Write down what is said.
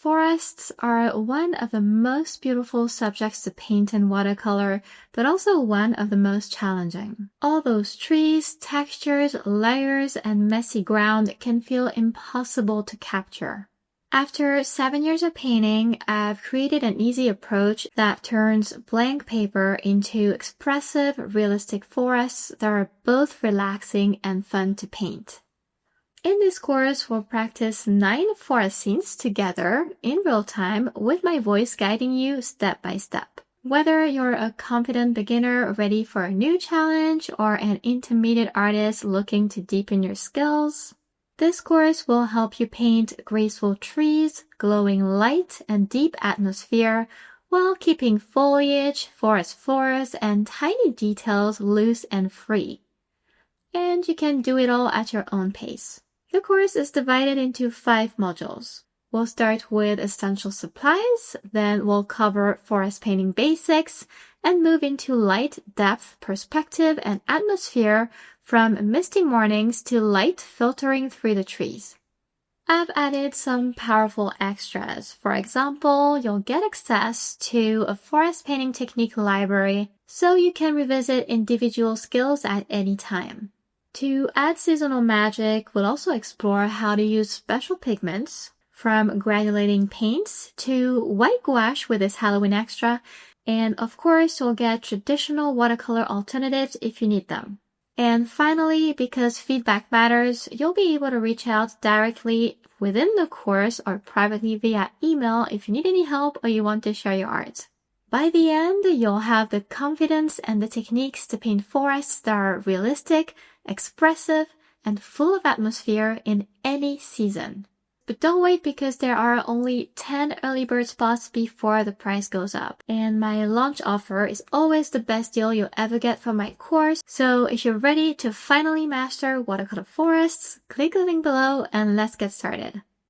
Forests are one of the most beautiful subjects to paint in watercolor, but also one of the most challenging. All those trees, textures, layers, and messy ground can feel impossible to capture. After 7 years of painting, I've created an easy approach that turns blank paper into expressive, realistic forests that are both relaxing and fun to paint. In this course, we'll practice 9 forest scenes together in real time with my voice guiding you step by step. Whether you're a confident beginner ready for a new challenge or an intermediate artist looking to deepen your skills, this course will help you paint graceful trees, glowing light, and deep atmosphere while keeping foliage, forest floors, and tiny details loose and free. And you can do it all at your own pace. The course is divided into 5 modules. We'll start with essential supplies, then we'll cover forest painting basics, and move into light, depth, perspective, and atmosphere from misty mornings to light filtering through the trees. I've added some powerful extras. For example, you'll get access to a forest painting technique library so you can revisit individual skills at any time. To add seasonal magic, we'll also explore how to use special pigments, from granulating paints to white gouache with this Halloween extra, and of course, you'll get traditional watercolor alternatives if you need them. And finally, because feedback matters, you'll be able to reach out directly within the course or privately via email if you need any help or you want to share your art. By the end, you'll have the confidence and the techniques to paint forests that are realistic, expressive, and full of atmosphere in any season. But don't wait because there are only 10 early bird spots before the price goes up. And my launch offer is always the best deal you'll ever get from my course. So if you're ready to finally master watercolor forests, click the link below and let's get started.